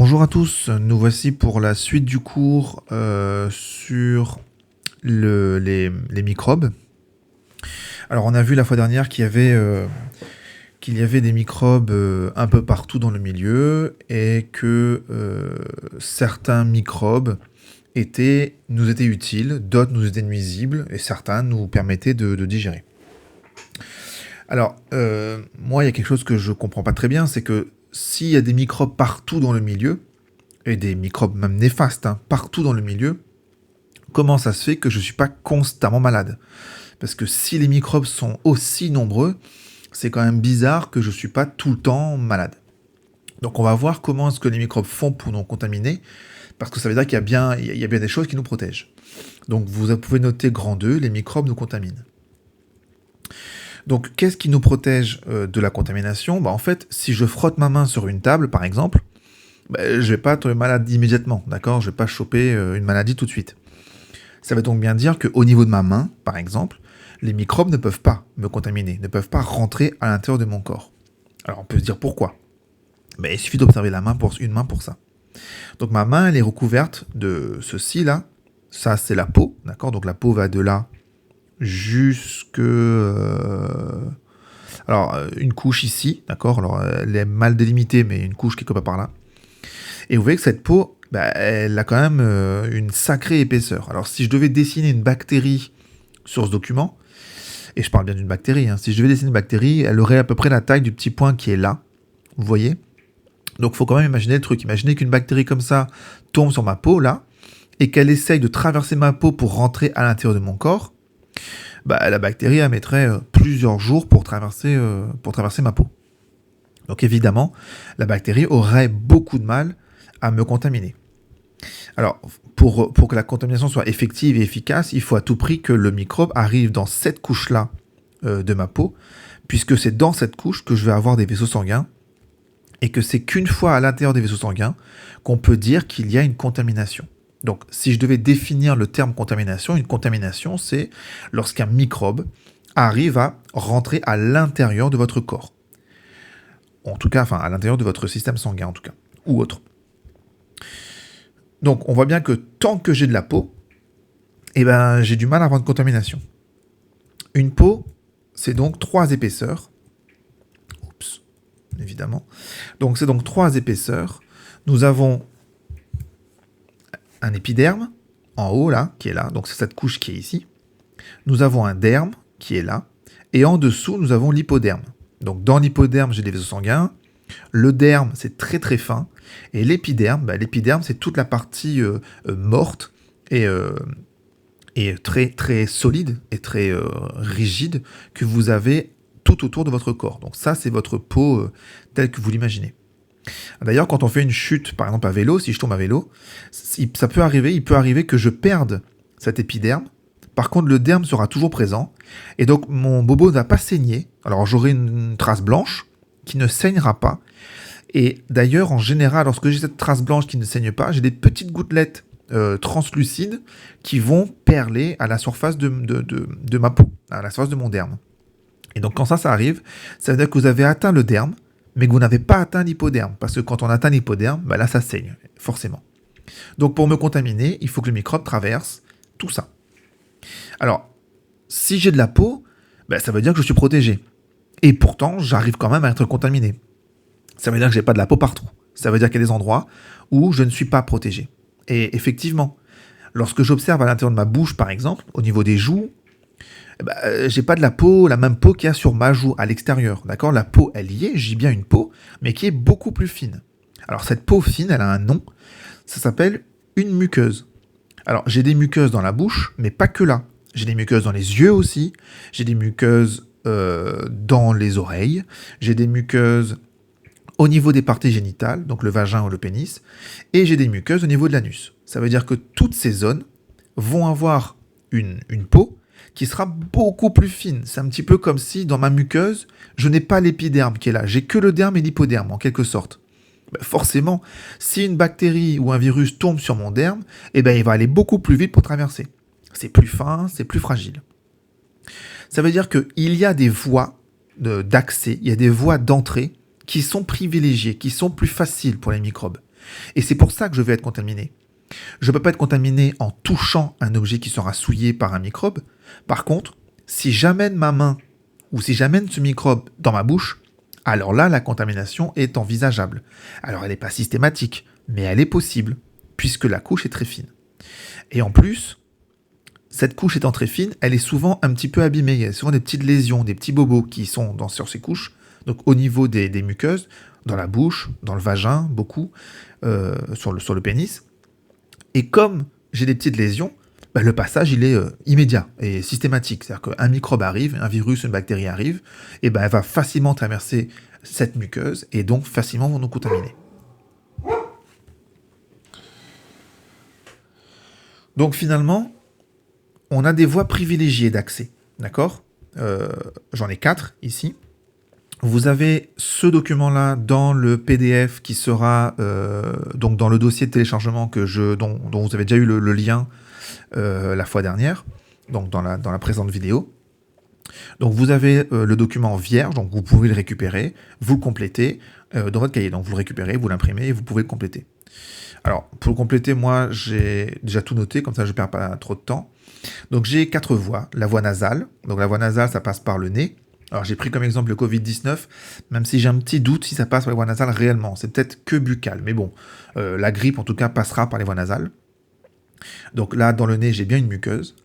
Bonjour à tous, nous voici pour la suite du cours sur les microbes. Alors on a vu la fois dernière qu'il y avait des microbes un peu partout dans le milieu et que certains microbes nous étaient utiles, d'autres nous étaient nuisibles et certains nous permettaient de digérer. Alors moi il y a quelque chose que je comprends pas très bien, c'est que s'il y a des microbes partout dans le milieu, et des microbes même néfastes, partout dans le milieu, comment ça se fait que je ne suis pas constamment malade? Parce que si les microbes sont aussi nombreux, c'est quand même bizarre que je ne suis pas tout le temps malade. Donc on va voir comment est-ce que les microbes font pour nous contaminer, parce que ça veut dire qu'il y a bien des choses qui nous protègent. Donc vous pouvez noter grand 2, les microbes nous contaminent. Donc qu'est-ce qui nous protège de la contamination? En fait, si je frotte ma main sur une table, par exemple, je vais pas tomber malade immédiatement, d'accord? Je vais pas choper une maladie tout de suite. Ça veut donc bien dire qu'au niveau de ma main, par exemple, les microbes ne peuvent pas me contaminer, ne peuvent pas rentrer à l'intérieur de mon corps. Alors on peut se dire pourquoi? Il suffit d'observer une main pour ça. Donc ma main, elle est recouverte de ceci là. Ça, c'est la peau, d'accord? Donc la peau va de là jusque... une couche ici, d'accord? Alors elle est mal délimitée, mais une couche quelque part par là. Et vous voyez que cette peau, elle a quand même une sacrée épaisseur. Alors si je devais dessiner une bactérie sur ce document, et je parle bien d'une bactérie, si je devais dessiner une bactérie, elle aurait à peu près la taille du petit point qui est là, vous voyez? Donc il faut quand même imaginer le truc. Imaginez qu'une bactérie comme ça tombe sur ma peau, là, et qu'elle essaye de traverser ma peau pour rentrer à l'intérieur de mon corps. La bactérie, elle mettrait plusieurs jours pour traverser ma peau. Donc évidemment, la bactérie aurait beaucoup de mal à me contaminer. Alors, pour que la contamination soit effective et efficace, il faut à tout prix que le microbe arrive dans cette couche-là de ma peau, puisque c'est dans cette couche que je vais avoir des vaisseaux sanguins, et que c'est qu'une fois à l'intérieur des vaisseaux sanguins qu'on peut dire qu'il y a une contamination. Donc, si je devais définir le terme contamination, une contamination, c'est lorsqu'un microbe arrive à rentrer à l'intérieur de votre corps. En tout cas, à l'intérieur de votre système sanguin, en tout cas, ou autre. Donc, on voit bien que tant que j'ai de la peau, j'ai du mal à avoir une contamination. Une peau, c'est donc 3 épaisseurs. Oups, évidemment. Donc, c'est donc 3 épaisseurs. Nous avons un épiderme, en haut, là, qui est là. Donc, c'est cette couche qui est ici. Nous avons un derme, qui est là. Et en dessous, nous avons l'hypoderme. Donc, dans l'hypoderme, j'ai des vaisseaux sanguins. Le derme, c'est très très fin. Et l'épiderme, c'est toute la partie morte et très très solide et très rigide que vous avez tout autour de votre corps. Donc ça, c'est votre peau telle que vous l'imaginez. D'ailleurs, quand on fait une chute, par exemple à vélo, si je tombe à vélo, il peut arriver que je perde cet épiderme. Par contre, le derme sera toujours présent. Et donc, mon bobo ne va pas saigner. Alors, j'aurai une trace blanche qui ne saignera pas. Et d'ailleurs, en général, lorsque j'ai cette trace blanche qui ne saigne pas, j'ai des petites gouttelettes translucides qui vont perler à la surface de ma peau, à la surface de mon derme. Et donc, quand ça arrive, ça veut dire que vous avez atteint le derme, mais que vous n'avez pas atteint l'hypoderme. Parce que quand on atteint l'hypoderme, là, ça saigne, forcément. Donc, pour me contaminer, il faut que le microbe traverse tout ça. Alors, si j'ai de la peau, ça veut dire que je suis protégé. Et pourtant, j'arrive quand même à être contaminé. Ça veut dire que j'ai pas de la peau partout. Ça veut dire qu'il y a des endroits où je ne suis pas protégé. Et effectivement, lorsque j'observe à l'intérieur de ma bouche, par exemple, au niveau des joues, j'ai pas de la même peau qu'il y a sur ma joue à l'extérieur. D'accord? La peau, elle y est, j'ai bien une peau, mais qui est beaucoup plus fine. Alors cette peau fine, elle a un nom. Ça s'appelle une muqueuse. Alors j'ai des muqueuses dans la bouche, mais pas que là. J'ai des muqueuses dans les yeux aussi. J'ai des muqueuses dans les oreilles. J'ai des muqueuses au niveau des parties génitales, donc le vagin ou le pénis, et j'ai des muqueuses au niveau de l'anus. Ça veut dire que toutes ces zones vont avoir une peau qui sera beaucoup plus fine. C'est un petit peu comme si dans ma muqueuse, je n'ai pas l'épiderme qui est là, j'ai que le derme et l'hypoderme en quelque sorte. Forcément, si une bactérie ou un virus tombe sur mon derme, il va aller beaucoup plus vite pour traverser. C'est plus fin, c'est plus fragile. Ça veut dire qu'il y a des voies d'accès, il y a des voies d'entrée qui sont privilégiées, qui sont plus faciles pour les microbes. Et c'est pour ça que je vais être contaminé. Je ne peux pas être contaminé en touchant un objet qui sera souillé par un microbe. Par contre, si j'amène ma main ou si j'amène ce microbe dans ma bouche, alors là, la contamination est envisageable. Alors elle n'est pas systématique, mais elle est possible, puisque la couche est très fine. Et en plus, cette couche étant très fine, elle est souvent un petit peu abîmée. Il y a souvent des petites lésions, des petits bobos qui sont sur ces couches, donc au niveau des muqueuses, dans la bouche, dans le vagin, beaucoup, sur le pénis. Et comme j'ai des petites lésions, le passage il est immédiat et systématique. C'est-à-dire qu'un microbe arrive, un virus, une bactérie arrive, et elle va facilement traverser cette muqueuse et donc facilement vont nous contaminer. Donc finalement, on a des voies privilégiées d'accès, d'accord ? J'en ai 4 ici. Vous avez ce document-là dans le PDF qui sera donc dans le dossier de téléchargement dont vous avez déjà eu le lien la fois dernière, donc dans la présente vidéo. Donc vous avez le document vierge, donc vous pouvez le récupérer, vous le complétez dans votre cahier. Donc vous le récupérez, vous l'imprimez et vous pouvez le compléter. Alors pour le compléter, moi j'ai déjà tout noté, comme ça je ne perds pas trop de temps. Donc j'ai 4 voies. La voie nasale, donc la voie nasale ça passe par le nez. Alors j'ai pris comme exemple le Covid-19, même si j'ai un petit doute si ça passe par les voies nasales réellement. C'est peut-être que buccal, mais bon, la grippe en tout cas passera par les voies nasales. Donc là, dans le nez, j'ai bien une muqueuse.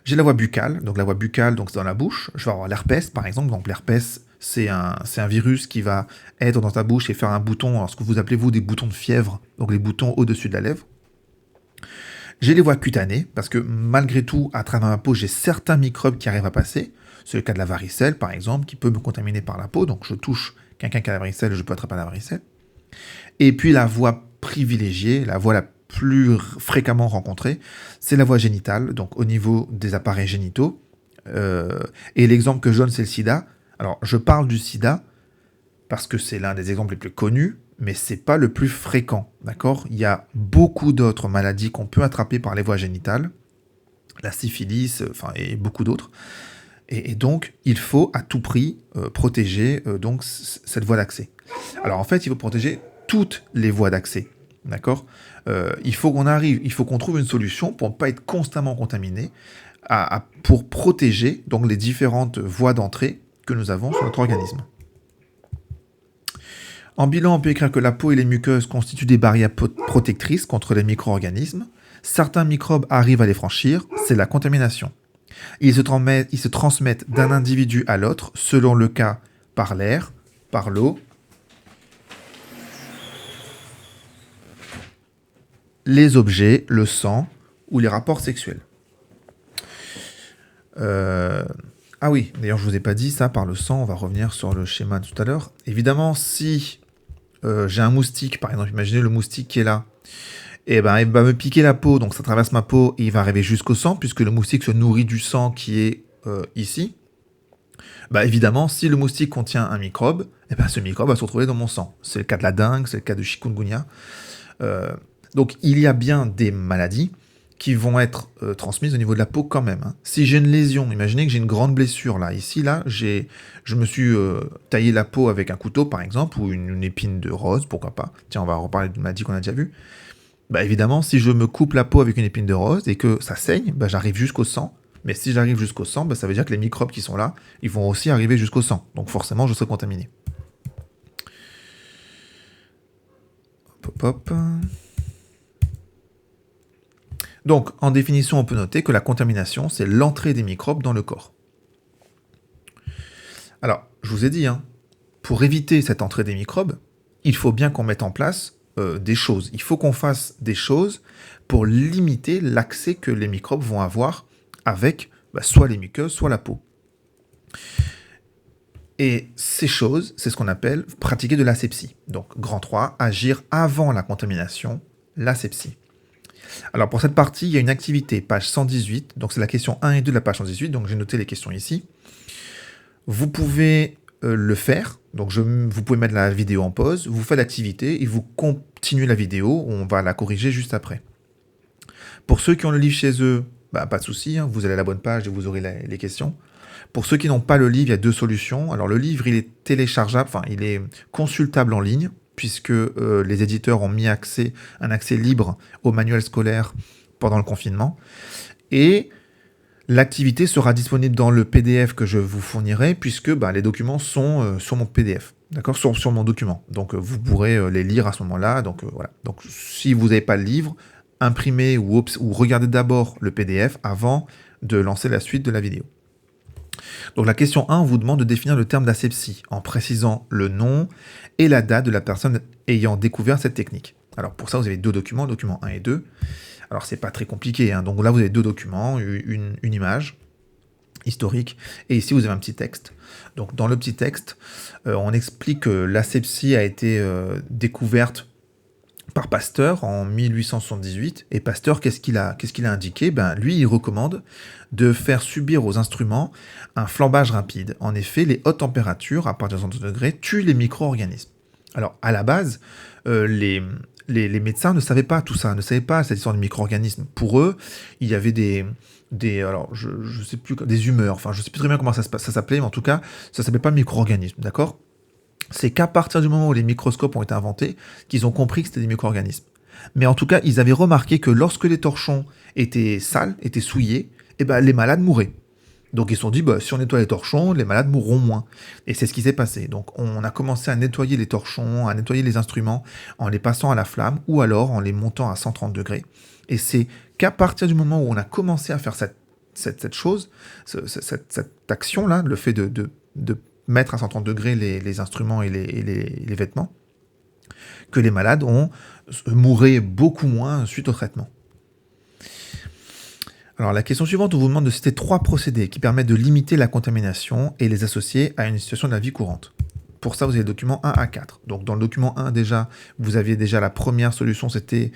J'ai la voie buccale, donc c'est dans la bouche. Je vais avoir l'herpès par exemple. Donc l'herpès, c'est un virus qui va être dans ta bouche et faire un bouton, alors ce que vous appelez vous des boutons de fièvre, donc les boutons au-dessus de la lèvre. J'ai les voies cutanées, parce que malgré tout, à travers ma peau, j'ai certains microbes qui arrivent à passer. C'est le cas de la varicelle, par exemple, qui peut me contaminer par la peau. Donc je touche quelqu'un qui a la varicelle, je peux attraper la varicelle. Et puis la voie privilégiée, la voie la plus fréquemment rencontrée, c'est la voie génitale, donc au niveau des appareils génitaux. Et l'exemple que je donne, c'est le sida. Alors je parle du sida parce que c'est l'un des exemples les plus connus, mais c'est pas le plus fréquent, d'accord ? Il y a beaucoup d'autres maladies qu'on peut attraper par les voies génitales, la syphilis, et beaucoup d'autres. Et donc, il faut à tout prix protéger donc cette voie d'accès. Alors en fait, il faut protéger toutes les voies d'accès, d'accord ? Il faut qu'on trouve une solution pour ne pas être constamment contaminé, pour protéger donc les différentes voies d'entrée que nous avons sur notre organisme. En bilan, on peut écrire que la peau et les muqueuses constituent des barrières protectrices contre les micro-organismes. Certains microbes arrivent à les franchir, c'est la contamination. Ils se transmettent d'un individu à l'autre, selon le cas, par l'air, par l'eau, les objets, le sang ou les rapports sexuels. Ah oui, d'ailleurs je vous ai pas dit ça, par le sang, on va revenir sur le schéma de tout à l'heure. Évidemment, si j'ai un moustique, par exemple, imaginez le moustique qui est là, et il va me piquer la peau, donc ça traverse ma peau et il va arriver jusqu'au sang, puisque le moustique se nourrit du sang qui est ici. Évidemment, si le moustique contient un microbe, ce microbe va se retrouver dans mon sang. C'est le cas de la dengue, c'est le cas de chikungunya. Donc il y a bien des maladies qui vont être transmises au niveau de la peau quand même. Hein. Si j'ai une lésion, imaginez que j'ai une grande blessure là. Ici, là, je me suis taillé la peau avec un couteau par exemple, ou une épine de rose, pourquoi pas. Tiens, on va reparler d'une maladie qu'on a déjà vue. Évidemment, si je me coupe la peau avec une épine de rose et que ça saigne, j'arrive jusqu'au sang. Mais si j'arrive jusqu'au sang, ça veut dire que les microbes qui sont là, ils vont aussi arriver jusqu'au sang. Donc forcément, je serai contaminé. Hop. Donc, en définition, on peut noter que la contamination, c'est l'entrée des microbes dans le corps. Alors, je vous ai dit, pour éviter cette entrée des microbes, il faut bien qu'on mette en place des choses. Il faut qu'on fasse des choses pour limiter l'accès que les microbes vont avoir avec soit les muqueuses, soit la peau. Et ces choses, c'est ce qu'on appelle pratiquer de l'asepsie. Donc, grand 3, agir avant la contamination, l'asepsie. Alors, pour cette partie, il y a une activité, page 118. Donc, c'est la question 1 et 2 de la page 118. Donc, j'ai noté les questions ici. Vous pouvez le faire. Donc, vous pouvez mettre la vidéo en pause. Vous faites l'activité et vous continuez la vidéo. On va la corriger juste après. Pour ceux qui ont le livre chez eux, pas de souci. Vous allez à la bonne page et vous aurez les questions. Pour ceux qui n'ont pas le livre, il y a 2 solutions. Alors, le livre, il est téléchargeable. Il est consultable en ligne. puisque les éditeurs ont mis un accès libre au manuel scolaire pendant le confinement. Et l'activité sera disponible dans le PDF que je vous fournirai, puisque les documents sont sur mon PDF, d'accord, sur mon document. Donc vous pourrez les lire à ce moment-là. Donc voilà. Donc si vous n'avez pas le livre, imprimez ou regardez d'abord le PDF avant de lancer la suite de la vidéo. Donc la question 1, on vous demande de définir le terme d'asepsie en précisant le nom et la date de la personne ayant découvert cette technique. Alors pour ça, vous avez deux documents, document 1 et 2. Alors c'est pas très compliqué, hein. Donc là vous avez deux documents, une image historique, et ici vous avez un petit texte. Donc dans le petit texte, on explique que l'asepsie a été découverte par Pasteur en 1878. Et Pasteur, qu'est-ce qu'il a indiqué ? Lui, il recommande de faire subir aux instruments un flambage rapide. En effet, les hautes températures, à partir de 100 degrés, tuent les micro-organismes. Alors, à la base, les médecins ne savaient pas tout ça, ne savaient pas cette histoire de micro-organismes. Pour eux, il y avait alors, je sais plus, des humeurs, enfin, je sais plus très bien comment ça s'appelait, mais en tout cas, ça s'appelait pas micro-organismes, d'accord ? C'est qu'à partir du moment où les microscopes ont été inventés, qu'ils ont compris que c'était des micro-organismes. Mais en tout cas, ils avaient remarqué que lorsque les torchons étaient sales, étaient souillés, les malades mouraient. Donc ils se sont dit, si on nettoie les torchons, les malades mourront moins. Et c'est ce qui s'est passé. Donc on a commencé à nettoyer les torchons, à nettoyer les instruments en les passant à la flamme ou alors en les montant à 130 degrés. Et c'est qu'à partir du moment où on a commencé à faire cette chose, cette action-là, le fait de mettre à 130 degrés les instruments et les vêtements, que les malades mouraient beaucoup moins suite au traitement. Alors la question suivante, on vous demande de citer 3 procédés qui permettent de limiter la contamination et les associer à une situation de la vie courante. Pour ça, vous avez le document 1 à 4. Donc dans le document 1, déjà, vous aviez déjà la première solution, c'était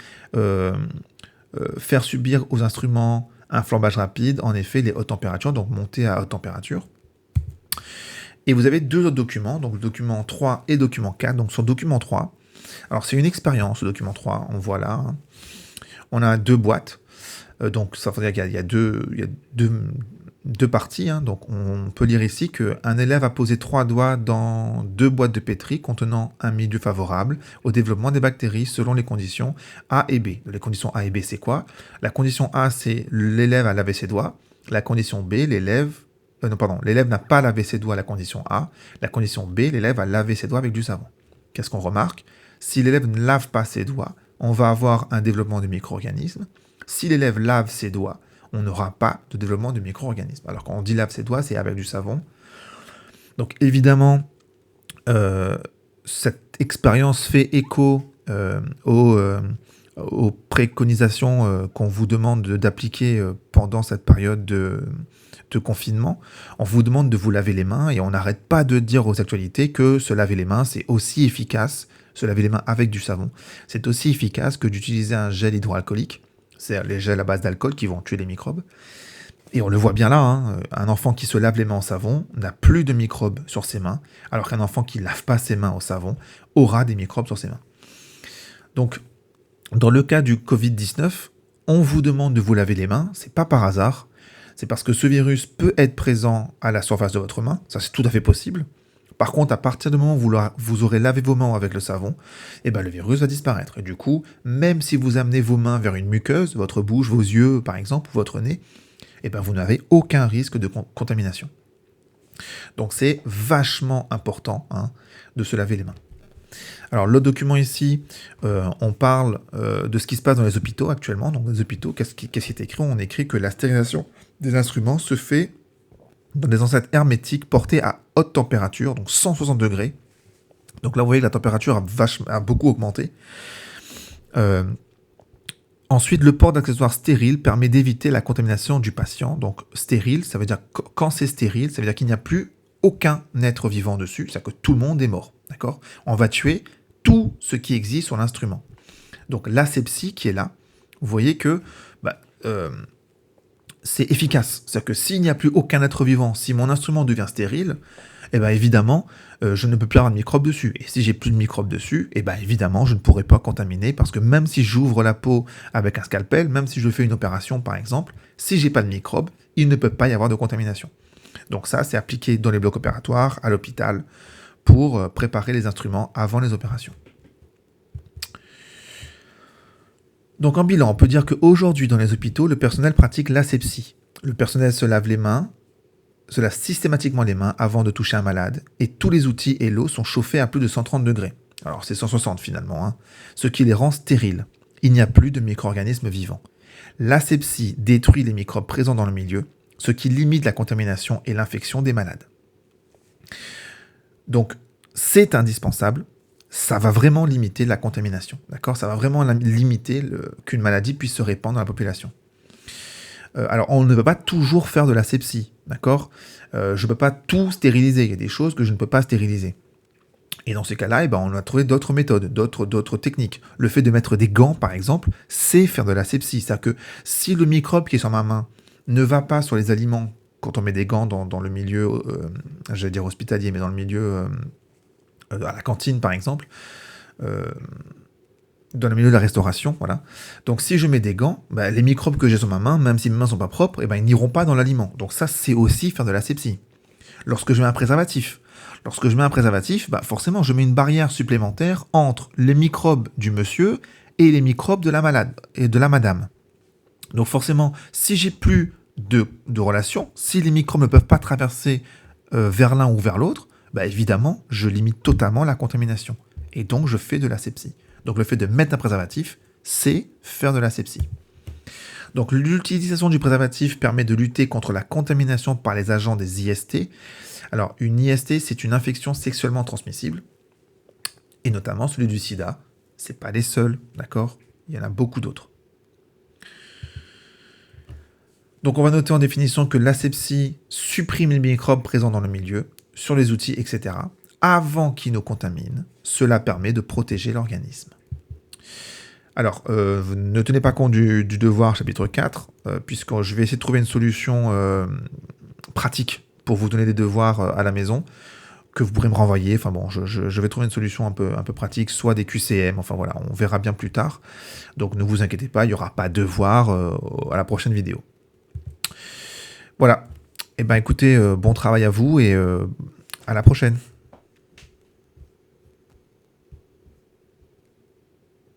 faire subir aux instruments un flambage rapide, en effet, les hautes températures, donc monter à haute température. Et vous avez 2 autres documents, donc le document 3 et le document 4. Donc sur le document 3, alors c'est une expérience, le document 3, on voit là. Hein. On a 2 boîtes, donc ça veut dire qu'il y a deux parties. Hein. Donc on peut lire ici qu'un élève a posé 3 doigts dans 2 boîtes de pétri contenant un milieu favorable au développement des bactéries selon les conditions A et B. Les conditions A et B, c'est quoi ? La condition A, c'est l'élève a lavé ses doigts. La condition B, l'élève n'a pas lavé ses doigts à la condition A. La condition B, l'élève a lavé ses doigts avec du savon. Qu'est-ce qu'on remarque ? Si l'élève ne lave pas ses doigts, on va avoir un développement de micro-organismes. Si l'élève lave ses doigts, on n'aura pas de développement de micro-organismes. Alors quand on dit lave ses doigts, c'est avec du savon. Donc évidemment, cette expérience fait écho aux préconisations qu'on vous demande d'appliquer pendant cette période de confinement. On vous demande de vous laver les mains et on n'arrête pas de dire aux actualités que se laver les mains, c'est aussi efficace, se laver les mains avec du savon, c'est aussi efficace que d'utiliser un gel hydroalcoolique, c'est les gels à base d'alcool qui vont tuer les microbes. Et on le voit bien là, hein, un enfant qui se lave les mains en savon n'a plus de microbes sur ses mains, alors qu'un enfant qui ne lave pas ses mains au savon aura des microbes sur ses mains. Donc, dans le cas du Covid-19, on vous demande de vous laver les mains, c'est pas par hasard, c'est parce que ce virus peut être présent à la surface de votre main, ça c'est tout à fait possible. Par contre, à partir du moment où vous aurez lavé vos mains avec le savon, le virus va disparaître. Et du coup, même si vous amenez vos mains vers une muqueuse, votre bouche, vos yeux par exemple, ou votre nez, vous n'avez aucun risque de contamination. Donc c'est vachement important de se laver les mains. Alors le document ici, on parle de ce qui se passe dans les hôpitaux actuellement. Donc dans les hôpitaux, qu'est-ce qui est écrit ? On écrit que la stérilisation des instruments se fait dans des enceintes hermétiques portées à haute température, donc 160 degrés. Donc là, vous voyez que la température a beaucoup augmenté. Ensuite, le port d'accessoires stériles permet d'éviter la contamination du patient. Donc stérile, ça veut dire quand c'est stérile, ça veut dire qu'il n'y a plus aucun être vivant dessus, c'est-à-dire que tout le monde est mort. D'accord ? On va tuer tout ce qui existe sur l'instrument. Donc l'asepsie qui est là, vous voyez que c'est efficace. C'est-à-dire que s'il n'y a plus aucun être vivant, si mon instrument devient stérile, évidemment, je ne peux plus avoir de microbes dessus. Et si j'ai plus de microbes dessus, évidemment, je ne pourrai pas contaminer parce que même si j'ouvre la peau avec un scalpel, même si je fais une opération par exemple, si j'ai pas de microbes, il ne peut pas y avoir de contamination. Donc ça, c'est appliqué dans les blocs opératoires, à l'hôpital, pour préparer les instruments avant les opérations. Donc en bilan, on peut dire qu'aujourd'hui dans les hôpitaux, le personnel pratique l'asepsie. Le personnel se lave les mains, se lave systématiquement les mains avant de toucher un malade, et tous les outils et l'eau sont chauffés à plus de 130 degrés. Alors c'est 160 finalement, hein, ce qui les rend stériles. Il n'y a plus de micro-organismes vivants. L'asepsie détruit les microbes présents dans le milieu, ce qui limite la contamination et l'infection des malades. Donc c'est indispensable, ça va vraiment limiter la contamination, d'accord ? Ça va vraiment limiter qu'une maladie puisse se répandre dans la population. Alors, on ne peut pas toujours faire de l'asepsie, d'accord ? Je ne peux pas tout stériliser, il y a des choses que je ne peux pas stériliser. Et dans ces cas-là, on a trouvé d'autres méthodes, d'autres techniques. Le fait de mettre des gants, par exemple, c'est faire de l'asepsie. C'est-à-dire que si le microbe qui est sur ma main ne va pas sur les aliments, quand on met des gants dans le milieu, j'allais dire hospitalier, mais dans le milieu, à la cantine, par exemple, dans le milieu de la restauration, voilà. Donc si je mets des gants, les microbes que j'ai sur ma main, même si mes mains ne sont pas propres, ils n'iront pas dans l'aliment. Donc ça, c'est aussi faire de l'asepsie. Lorsque je mets un préservatif, forcément, je mets une barrière supplémentaire entre les microbes du monsieur et les microbes de la malade et de la madame. Donc forcément, si j'ai plus de relation, si les microbes ne peuvent pas traverser vers l'un ou vers l'autre, évidemment, je limite totalement la contamination. Et donc, je fais de l'asepsie. Donc, le fait de mettre un préservatif, c'est faire de l'asepsie. Donc, l'utilisation du préservatif permet de lutter contre la contamination par les agents des IST. Alors, une IST, c'est une infection sexuellement transmissible, et notamment celui du sida. C'est pas les seuls, d'accord ? Il y en a beaucoup d'autres. Donc, on va noter en définition que l'asepsie supprime les microbes présents dans le milieu, sur les outils, etc., avant qu'ils nous contaminent. Cela permet de protéger l'organisme. Alors, ne tenez pas compte du devoir chapitre 4, puisque je vais essayer de trouver une solution pratique pour vous donner des devoirs à la maison, que vous pourrez me renvoyer. Enfin bon, je vais trouver une solution un peu pratique, soit des QCM, enfin voilà, on verra bien plus tard. Donc ne vous inquiétez pas, il n'y aura pas de devoir à la prochaine vidéo. Voilà. Écoutez, bon travail à vous et à la prochaine.